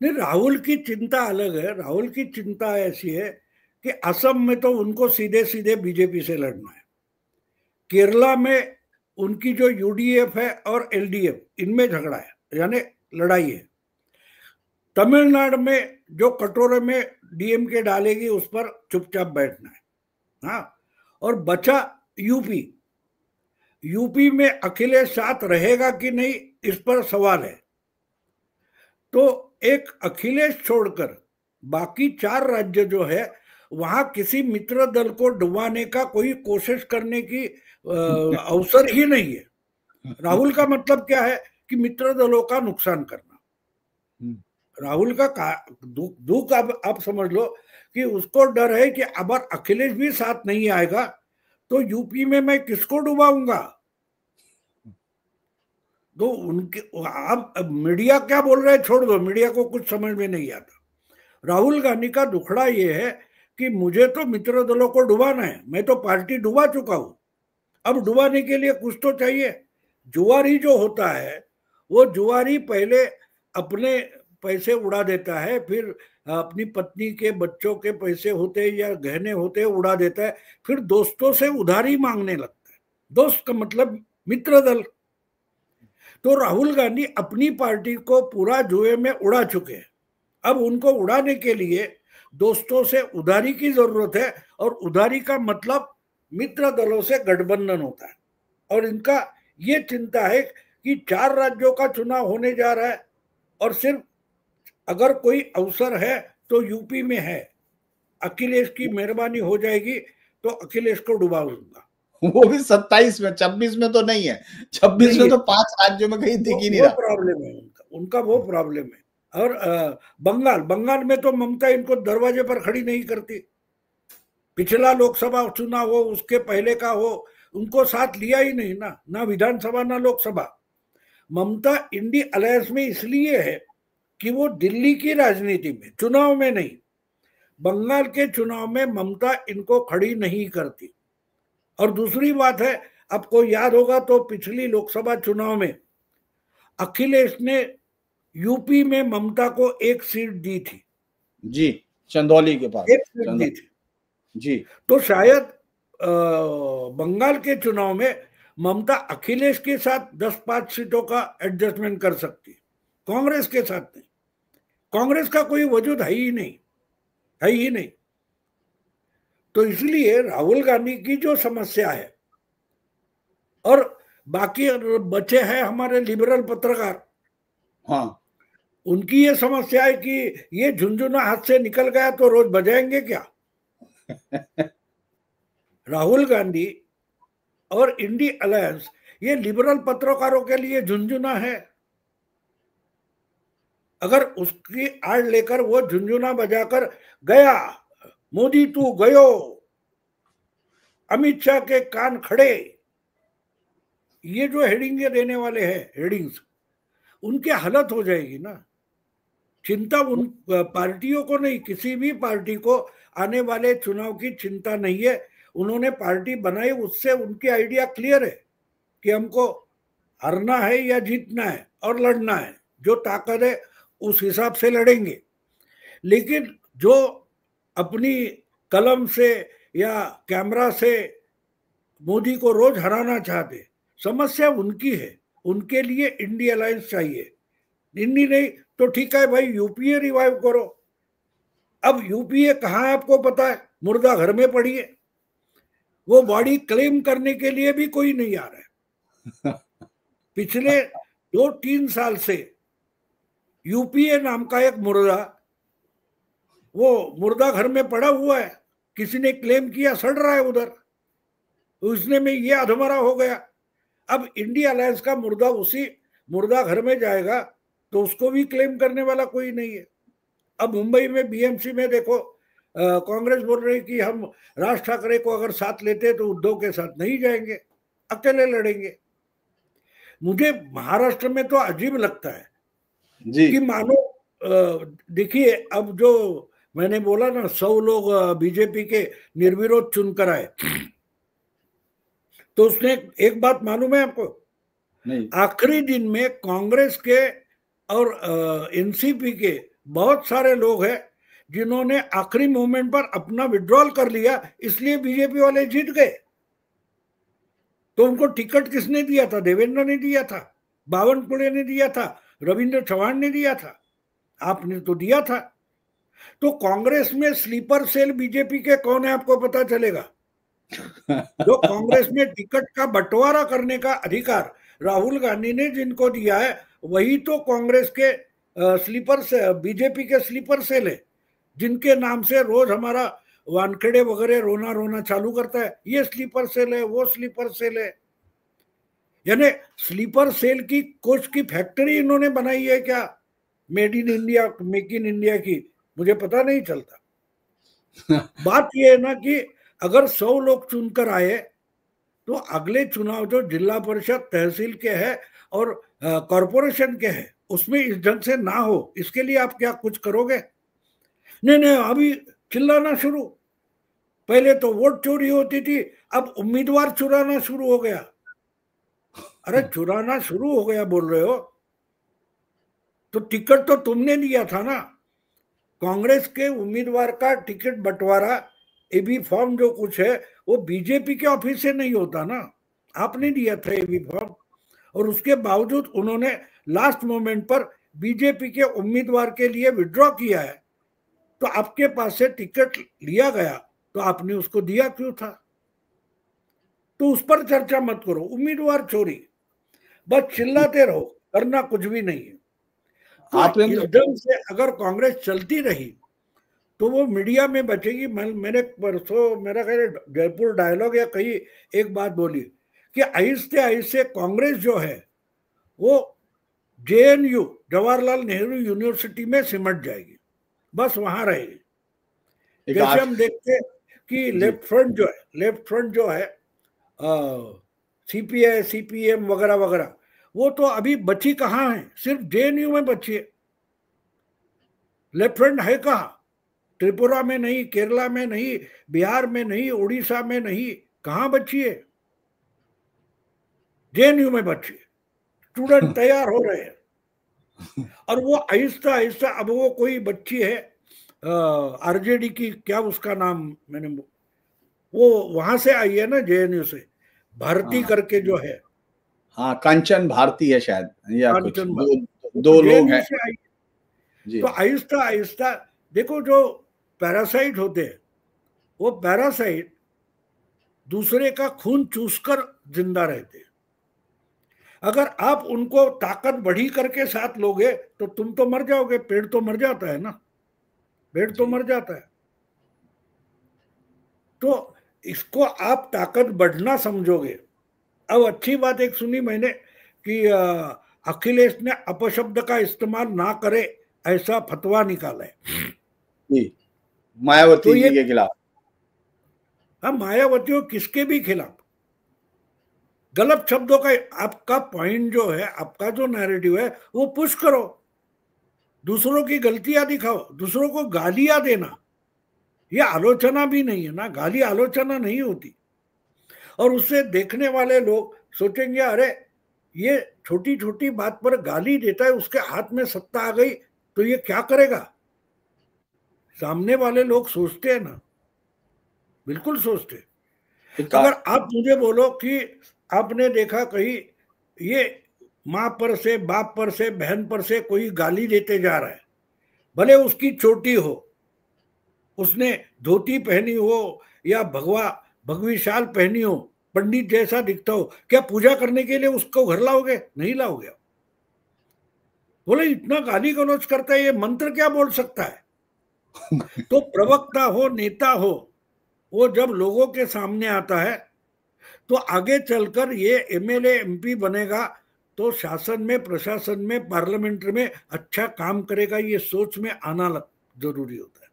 नहीं, राहुल की चिंता अलग है। राहुल की चिंता ऐसी है कि असम में तो उनको सीधे सीधे बीजेपी से लड़ना है, केरला में उनकी जो यूडीएफ है और एलडीएफ, इनमें झगड़ा है, यानी लड़ाई है। तमिलनाडु में जो कटोरे में डीएमके डालेगी उस पर चुपचाप बैठना है। हाँ, और बचा यूपी। यूपी में अखिलेश साथ रहेगा कि नहीं, इस पर सवाल है। तो एक अखिलेश छोड़कर बाकी 4 राज्य जो है, वहां किसी मित्र दल को डुबाने का कोई कोशिश करने की अवसर ही नहीं है। राहुल का मतलब क्या है कि मित्र दलों का नुकसान करना। राहुल का दुख आप समझ लो कि उसको डर है कि अगर अखिलेश भी साथ नहीं आएगा तो यूपी में मैं किसको डुबाऊंगा। तो उनके, आप मीडिया क्या बोल रहे हैं छोड़ दो, मीडिया को कुछ समझ में नहीं आता। राहुल गांधी का दुखड़ा ये है कि मुझे तो मित्र दलों को डुबाना है, मैं तो पार्टी डुबा चुका हूं, अब डुबाने के लिए कुछ तो चाहिए। जुआरी जो होता है, वो जुआरी पहले अपने पैसे उड़ा देता है, फिर अपनी पत्नी के बच्चों के पैसे होते या गहने होते उड़ा देता है, फिर दोस्तों से उधारी मांगने लगता है। दोस्त का मतलब मित्र दल। तो राहुल गांधी अपनी पार्टी को पूरा जुए में उड़ा चुके हैं। अब उनको उड़ाने के लिए दोस्तों से उधारी की जरूरत है, और उधारी का मतलब मित्र दलों से गठबंधन होता है। और इनका ये चिंता है कि 4 राज्यों का चुनाव होने जा रहा है, और सिर्फ अगर कोई अवसर है तो यूपी में है, अखिलेश की मेहरबानी हो जाएगी तो अखिलेश को डुबा दूंगा। वो भी 27 में, 26 में तो नहीं है। 26 में तो 5 राज्यों में कहीं दिख ही नहीं रहा। प्रॉब्लम है उनका वो प्रॉब्लम है। और बंगाल में तो ममता इनको दरवाजे पर खड़ी नहीं करती। पिछला लोकसभा चुनाव हो, उसके पहले का हो, उनको साथ लिया ही नहीं ना विधानसभा ना लोकसभा। ममता इंडी अलायंस में इसलिए है कि वो दिल्ली की राजनीति में, चुनाव में नहीं। बंगाल के चुनाव में ममता इनको खड़ी नहीं करती। और दूसरी बात है, आपको याद होगा तो पिछली लोकसभा चुनाव में अखिलेश ने यूपी में ममता को 1 सीट दी थी। जी, चंदौली के पास 1 सीट दी थी जी। तो शायद बंगाल के चुनाव में ममता अखिलेश के साथ 10-5 सीटों का एडजस्टमेंट कर सकती, कांग्रेस के साथ नहीं। कांग्रेस का कोई वजूद है ही नहीं, है ही नहीं। तो इसलिए राहुल गांधी की जो समस्या है, और बाकी बचे हैं हमारे लिबरल पत्रकार, हाँ, उनकी ये समस्या है कि ये झुंझुना हाथ से निकल गया तो रोज बजाएंगे क्या। राहुल गांधी और इंडी अलायंस ये लिबरल पत्रकारों के लिए झुंझुना है। अगर उसकी आड़ लेकर वो झुंझुना बजाकर गया, मोदी तू गयो, अमित शाह के कान खड़े, ये जो हेडिंग देने वाले हैं, हेडिंग्स, उनकी हालत हो जाएगी ना। चिंता उन पार्टियों को नहीं, किसी भी पार्टी को आने वाले चुनाव की चिंता नहीं है। उन्होंने पार्टी बनाई, उससे उनकी आइडिया क्लियर है कि हमको हारना है या जीतना है और लड़ना है, जो ताकत है उस हिसाब से लड़ेंगे। लेकिन जो अपनी कलम से या कैमरा से मोदी को रोज हराना चाहते, समस्या उनकी है। उनके लिए इंडी अलायंस चाहिए। इंडी नहीं तो ठीक है भाई, यूपीए रिवाइव करो। अब यूपीए कहाँ है आपको पता है, मुर्दा घर में पड़ी है। वो बॉडी क्लेम करने के लिए भी कोई नहीं आ रहा है। पिछले 2-3 साल से यूपीए नाम का एक मुर्दा, वो मुर्दा घर में पड़ा हुआ है। किसी ने क्लेम किया, सड़ रहा है उधर, उसने में ये अधमरा हो गया। अब इंडिया अलायंस का मुर्दा उसी मुर्दा घर में जाएगा तो उसको भी क्लेम करने वाला कोई नहीं है। अब मुंबई में बीएमसी में देखो, कांग्रेस बोल रही कि हम राज ठाकरे को अगर साथ लेते तो उद्धव के साथ नहीं जाएंगे, अकेले लड़ेंगे। मुझे महाराष्ट्र में तो अजीब लगता है जी। कि मानो देखिए, अब जो मैंने बोला ना 100 लोग बीजेपी के निर्विरोध चुनकर आए, तो उसने एक बात मालूम है आपको, आखिरी दिन में कांग्रेस के और एनसीपी के बहुत सारे लोग हैं जिन्होंने आखिरी मोमेंट पर अपना विड्रॉल कर लिया, इसलिए बीजेपी वाले जीत गए। तो उनको टिकट किसने दिया था? देवेंद्र ने दिया था, बावनकुळे ने दिया था, रविंद्र चौहान ने दिया था, आपने तो दिया था। तो कांग्रेस में स्लीपर सेल बीजेपी के कौन है आपको पता चलेगा। जो कांग्रेस में टिकट का बंटवारा करने का अधिकार राहुल गांधी ने जिनको दिया है, वही तो कांग्रेस के स्लीपर से, बीजेपी के स्लीपर सेल है, जिनके नाम से रोज हमारा वानखेड़े वगैरह रोना रोना चालू करता है, ये स्लीपर सेल है, वो स्लीपर सेल है। यानी स्लीपर सेल की कुछ की फैक्ट्री इन्होंने बनाई है क्या, made in India, make in India की, मुझे पता नहीं चलता। बात यह है ना कि अगर 100 लोग चुनकर आए तो अगले चुनाव जो जिला परिषद, तहसील के हैं और कॉरपोरेशन के हैं, उसमें इस ढंग से ना हो, इसके लिए आप क्या कुछ करोगे? नहीं, अभी चिल्लाना शुरू। पहले तो वोट चोरी होती थी, अब उम्मीदवार चुराना शुरू हो गया। अरे चुराना शुरू हो गया बोल रहे हो, तो टिकट तो तुमने दिया था ना। कांग्रेस के उम्मीदवार का टिकट बंटवारा, एबी फॉर्म जो कुछ है, वो बीजेपी के ऑफिस से नहीं होता ना, आपने दिया था एबी फॉर्म। और उसके बावजूद उन्होंने लास्ट मोमेंट पर बीजेपी के उम्मीदवार के लिए विड्रॉ किया है, तो आपके पास से टिकट लिया गया, तो आपने उसको दिया क्यों था? तो उस पर चर्चा मत करो, उम्मीदवार चोरी, बस चिल्लाते रहो, करना कुछ भी नहीं है। तो इस ढंग से अगर कांग्रेस चलती रही तो वो मीडिया में बचेगी। मैंने परसों मेरा ख्याल जयपुर डायलॉग या कहीं एक बात बोली कि आहिस्ते आहिस्ते कांग्रेस जो है वो जेएनयू, जवाहरलाल नेहरू यूनिवर्सिटी में सिमट जाएगी, बस वहां रहेगी। जैसे हम देखते कि लेफ्ट फ्रंट जो है सीपीआई, सीपीएम वगैरह वगैरह, वो तो अभी बची कहाँ है, सिर्फ जेएनयू में बची है। लेफ्ट फ्रंट है कहाँ? त्रिपुरा में नहीं, केरला में नहीं, बिहार में नहीं, उड़ीसा में नहीं, कहाँ बची है? जेएनयू में बची है। स्टूडेंट तैयार हो रहे हैं और वो आहिस्ता आहिस्ता, अब वो कोई बच्ची है आरजेडी की, क्या उसका नाम, मैंने वो वहां से आई है ना, जेएनयू से, भारती करके जो है, हाँ कंचन भारती है शायद, या कुछ दो लोग हैं जी। तो आहिस्ता आहिस्ता देखो, जो पैरासाइट होते हैं वो पैरासाइट दूसरे का खून चूसकर जिंदा रहते हैं। अगर आप उनको ताकत बढ़ी करके साथ लोगे तो तुम तो मर जाओगे, पेड़ तो मर जाता है ना, पेड़ तो मर जाता है। तो इसको आप ताकत बढ़ना समझोगे। अब अच्छी बात एक सुनी मैंने कि अखिलेश ने अपशब्द का इस्तेमाल ना करे ऐसा फतवा निकाला है जी, मायावती तो ये जी के खिलाफ। हम मायावतियों किसके भी खिलाफ गलत शब्दों का, आपका पॉइंट जो है, आपका जो नैरेटिव है वो पुश करो, दूसरों की गलतियां दिखाओ, दूसरों को गालियां देना ये आलोचना भी नहीं है ना, गाली आलोचना नहीं होती। और उससे देखने वाले लोग सोचेंगे अरे ये छोटी छोटी बात पर गाली देता है, उसके हाथ में सत्ता आ गई तो ये क्या करेगा। सामने वाले लोग सोचते हैं ना, बिल्कुल सोचते। अगर आप मुझे बोलो कि आपने देखा कहीं ये माँ पर से, बाप पर से, बहन पर से कोई गाली देते जा रहा है, भले उसकी चोटी हो, उसने धोती पहनी हो या भगवी शाल पहनी हो, पंडित जैसा दिखता हो, क्या पूजा करने के लिए उसको घर लाओगे? नहीं लाओगे। बोले इतना गाली गलौज करता है, ये मंत्र क्या बोल सकता है? तो प्रवक्ता हो, नेता हो, वो जब लोगों के सामने आता है तो आगे चलकर ये एमएलए एमपी बनेगा तो शासन में, प्रशासन में, पार्लियामेंट में अच्छा काम करेगा, ये सोच में आना जरूरी होता है।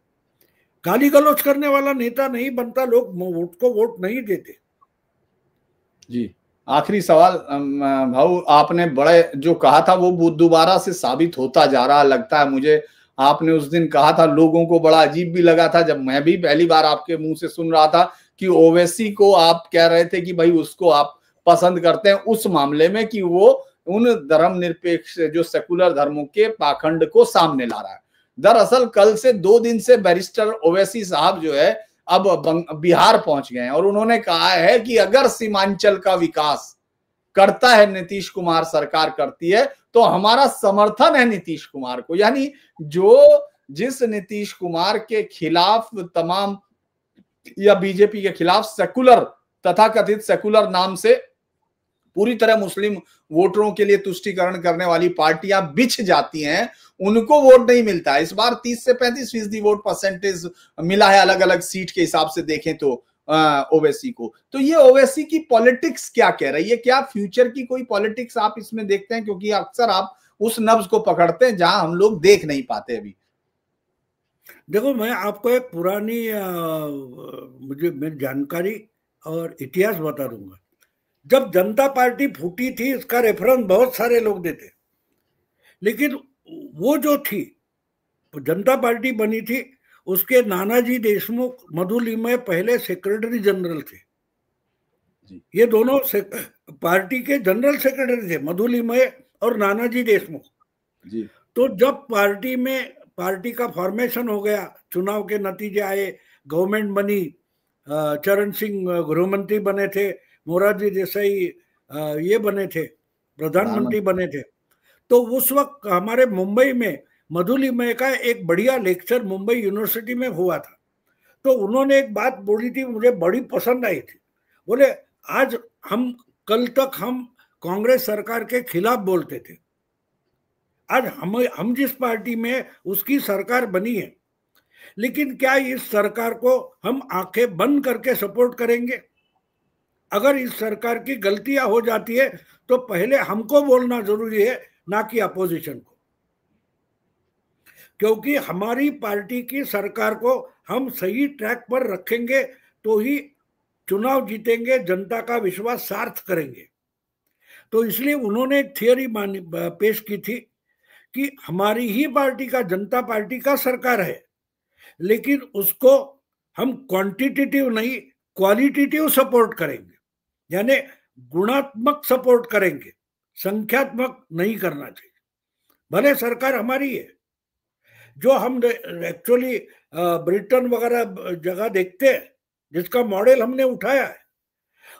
गाली गलौज करने वाला नेता नहीं बनता, लोग वोट को वोट नहीं देते। जी, आखिरी सवाल भाऊ, आपने बड़े जो कहा था वो दोबारा से साबित होता जा रहा लगता है मुझे। आपने उस दिन कहा था, लोगों को बड़ा अजीब भी लगा था जब मैं भी पहली बार आपके मुंह से सुन रहा था कि ओवैसी को आप कह रहे थे कि भाई उसको आप पसंद करते हैं उस मामले में कि वो उन धर्मनिरपेक्ष जो सेकुलर धर्मों के पाखंड को सामने ला रहा है। दरअसल कल से 2 दिन से बैरिस्टर ओवैसी साहब जो है अब बिहार पहुंच गए हैं और उन्होंने कहा है कि अगर सीमांचल का विकास करता है नीतीश कुमार सरकार करती है तो हमारा समर्थन है नीतीश कुमार को। यानी जिस नीतीश कुमार के खिलाफ तमाम या बीजेपी के खिलाफ सेकुलर, तथाकथित सेकुलर नाम से पूरी तरह मुस्लिम वोटरों के लिए तुष्टीकरण करने वाली पार्टियां बिछ जाती हैं, उनको वोट नहीं मिलता है। इस बार 30 से 35% वोट परसेंटेज मिला है अलग अलग सीट के हिसाब से देखें तो ओवैसी को। तो ये ओवैसी की पॉलिटिक्स क्या कह रही है? क्या फ्यूचर की कोई पॉलिटिक्स आप इसमें देखते हैं? क्योंकि अक्सर आप उस नब्ज को पकड़ते हैं जहां हम लोग देख नहीं पाते अभी। देखो, मैं आपको एक पुरानी मुझे मेरी जानकारी और इतिहास बता दूंगा। जब जनता पार्टी फूटी थी इसका रेफरेंस बहुत सारे लोग देते, लेकिन वो जो थी जनता पार्टी बनी थी उसके नानाजी देशमुख, मधुलिमय पहले सेक्रेटरी जनरल थे। ये दोनों पार्टी के जनरल सेक्रेटरी थे, मधुलिमय और नानाजी देशमुख जी। तो जब पार्टी का फॉर्मेशन हो गया, चुनाव के नतीजे आए, गवर्नमेंट बनी, चरण सिंह गृहमंत्री बने थे, मोरारजी देसाई ये बने थे, प्रधानमंत्री बने थे। तो उस वक्त हमारे मुंबई में मधुलिमय का एक बढ़िया लेक्चर मुंबई यूनिवर्सिटी में हुआ था। तो उन्होंने एक बात बोली थी, मुझे बड़ी पसंद आई थी। बोले आज कल तक हम कांग्रेस सरकार के खिलाफ बोलते थे, आज हम जिस पार्टी में उसकी सरकार बनी है, लेकिन क्या इस सरकार को हम आंखें बंद करके सपोर्ट करेंगे? अगर इस सरकार की गलतियां हो जाती है तो पहले हमको बोलना जरूरी है, ना कि अपोजिशन को, क्योंकि हमारी पार्टी की सरकार को हम सही ट्रैक पर रखेंगे तो ही चुनाव जीतेंगे, जनता का विश्वास सार्थ करेंगे। तो इसलिए उन्होंने एक थियरी पेश की थी कि हमारी ही पार्टी का, जनता पार्टी का सरकार है, लेकिन उसको हम क्वांटिटेटिव नहीं क्वालिटेटिव सपोर्ट करेंगे, यानी गुणात्मक सपोर्ट करेंगे, संख्यात्मक नहीं करना चाहिए। भले सरकार हमारी है, जो हम एक्चुअली ब्रिटेन वगैरह जगह देखते हैं जिसका मॉडल हमने उठाया है,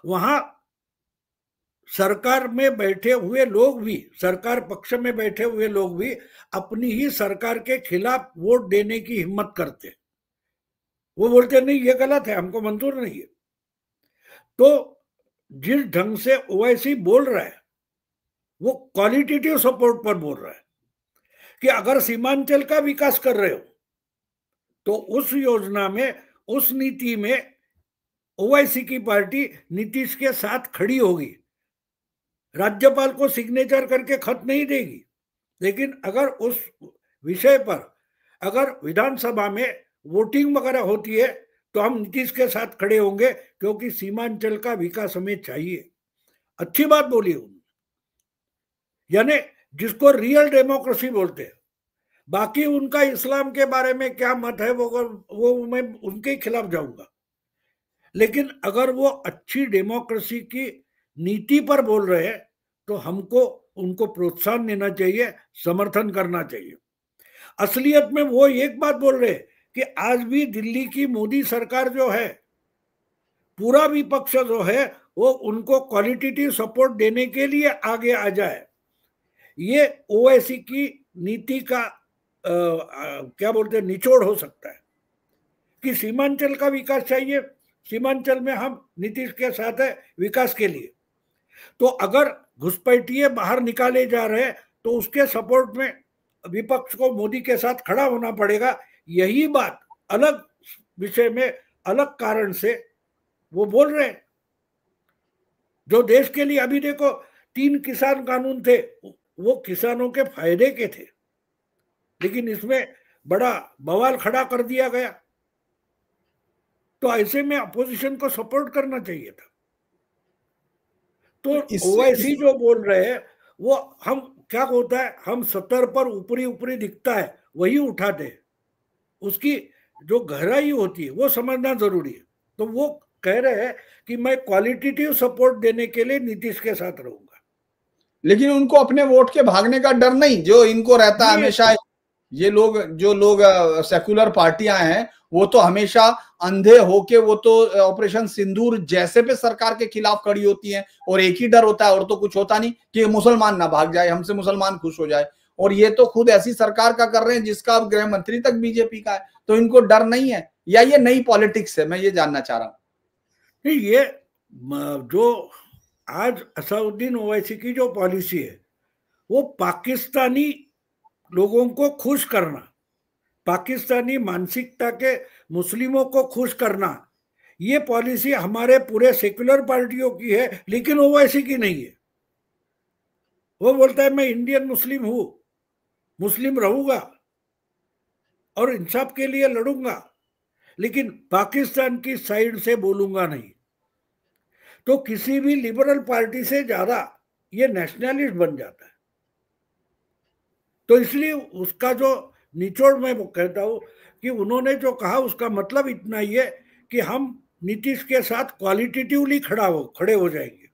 वहां सरकार में बैठे हुए लोग भी, सरकार पक्ष में बैठे हुए लोग भी अपनी ही सरकार के खिलाफ वोट देने की हिम्मत करते हैं। वो बोलते हैं नहीं ये गलत है, हमको मंजूर नहीं है। तो जिस ढंग से ओवैसी बोल रहा है वो क्वालिटेटिव सपोर्ट पर बोल रहा है कि अगर सीमांचल का विकास कर रहे हो तो उस योजना में, उस नीति में ओवैसी की पार्टी नीतीश के साथ खड़ी होगी, राज्यपाल को सिग्नेचर करके खत नहीं देगी, लेकिन अगर उस विषय पर अगर विधानसभा में वोटिंग वगैरह होती है तो हम नीतीश के साथ खड़े होंगे, क्योंकि सीमांचल का विकास हमें चाहिए। अच्छी बात बोली उन्होंने, यानी जिसको रियल डेमोक्रेसी बोलते हैं। बाकी उनका इस्लाम के बारे में क्या मत है वो मैं उनके खिलाफ जाऊंगा, लेकिन अगर वो अच्छी डेमोक्रेसी की नीति पर बोल रहे हैं तो हमको उनको प्रोत्साहन देना चाहिए, समर्थन करना चाहिए। असलियत में वो एक बात बोल रहे हैं कि आज भी दिल्ली की मोदी सरकार जो है, पूरा विपक्ष जो है वो उनको क्वालिटेटिव सपोर्ट देने के लिए आगे आ जाए। ये ओवैसी की नीति का क्या बोलते हैं निचोड़ हो सकता है कि सीमांचल का विकास चाहिए, सीमांचल में हम नीतीश के साथ है विकास के लिए। तो अगर घुसपैठिए बाहर निकाले जा रहे हैं तो उसके सपोर्ट में विपक्ष को मोदी के साथ खड़ा होना पड़ेगा। यही बात अलग विषय में अलग कारण से वो बोल रहे हैं, जो देश के लिए अभी देखो 3 किसान कानून थे, वो किसानों के फायदे के थे, लेकिन इसमें बड़ा बवाल खड़ा कर दिया गया। तो ऐसे में अपोजिशन को सपोर्ट करना चाहिए था। तो ओवैसी जो बोल रहे हैं वो हम क्या होता है, हम सतर पर ऊपरी ऊपरी दिखता है वही उठाते हैं, उसकी जो गहराई होती है वो समझना जरूरी है। तो वो कह रहे हैं कि मैं क्वालिटेटिव सपोर्ट देने के लिए नीतीश के साथ रहूंगा, लेकिन उनको अपने वोट के भागने का डर नहीं जो इनको रहता है हमेशा। ये लोग जो लोग सेकुलर पार्टियां हैं वो तो हमेशा अंधे होके वो तो ऑपरेशन सिंदूर जैसे पे सरकार के खिलाफ खड़ी होती हैं, और एक ही डर होता है और तो कुछ होता नहीं कि मुसलमान ना भाग जाए, हमसे मुसलमान खुश हो जाए। और ये तो खुद ऐसी सरकार का कर रहे हैं जिसका अब गृह मंत्री तक बीजेपी का है, तो इनको डर नहीं है या ये नई पॉलिटिक्स है? मैं ये जानना चाह रहा हूँ। ये जो आज असदुद्दीन ओवैसी की जो पॉलिसी है वो पाकिस्तानी लोगों को खुश करना, पाकिस्तानी मानसिकता के मुस्लिमों को खुश करना, ये पॉलिसी हमारे पूरे सेक्युलर पार्टियों की है, लेकिन ओवैसी की नहीं है। वो बोलता है मैं इंडियन मुस्लिम हूं, मुस्लिम रहूंगा और इंसाफ के लिए लड़ूंगा, लेकिन पाकिस्तान की साइड से बोलूंगा नहीं। तो किसी भी लिबरल पार्टी से ज्यादा ये नेशनलिस्ट बन जाता है। तो इसलिए उसका जो निचोड़ मैं वो कहता हूं कि उन्होंने जो कहा उसका मतलब इतना ही है कि हम नीतीश के साथ क्वालिटेटिवली खड़े हो जाएंगे।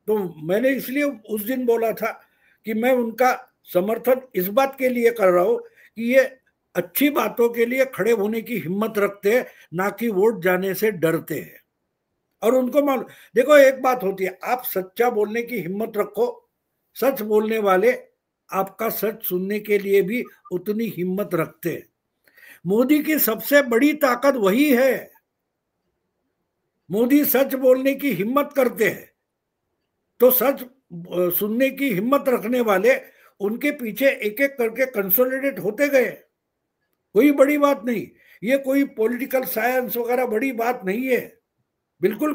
तो मैंने इसलिए उस दिन बोला था कि मैं उनका समर्थन इस बात के लिए कर रहा हूं कि ये अच्छी बातों के लिए खड़े होने की हिम्मत रखते हैं, ना कि वोट जाने से डरते हैं। और उनको मालूम, देखो एक बात होती है, आप सच्चा बोलने की हिम्मत रखो, सच बोलने वाले आपका सच सुनने के लिए भी उतनी हिम्मत रखते हैं। मोदी की सबसे बड़ी ताकत वही है, मोदी सच बोलने की हिम्मत करते हैं, तो सच सुनने की हिम्मत रखने वाले उनके पीछे एक एक करके कंसोलिडेट होते गए। कोई बड़ी बात नहीं, ये कोई पॉलिटिकल साइंस वगैरह बड़ी बात नहीं है, बिल्कुल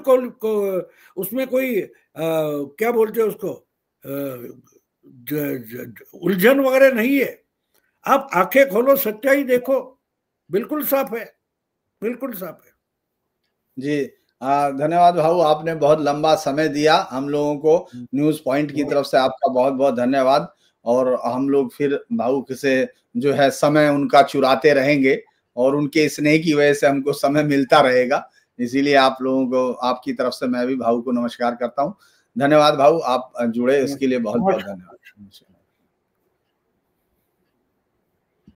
उसमें कोई क्या बोलते हैं उसको उलझन वगैरह नहीं है। आप आंखें खोलो, सच्चाई देखो, बिल्कुल साफ है, बिल्कुल साफ है। जी धन्यवाद भाऊ, आपने बहुत लंबा समय दिया हम लोगों को। न्यूज पॉइंट की तरफ से आपका बहुत बहुत धन्यवाद। और हम लोग फिर भाऊ से जो है समय उनका चुराते रहेंगे और उनके स्नेह की वजह से हमको समय मिलता रहेगा, इसीलिए आप लोगों को, आपकी तरफ से मैं भी भाऊ को नमस्कार करता हूँ। धन्यवाद भाऊ, आप जुड़े इसके लिए बहुत बहुत धन्यवाद।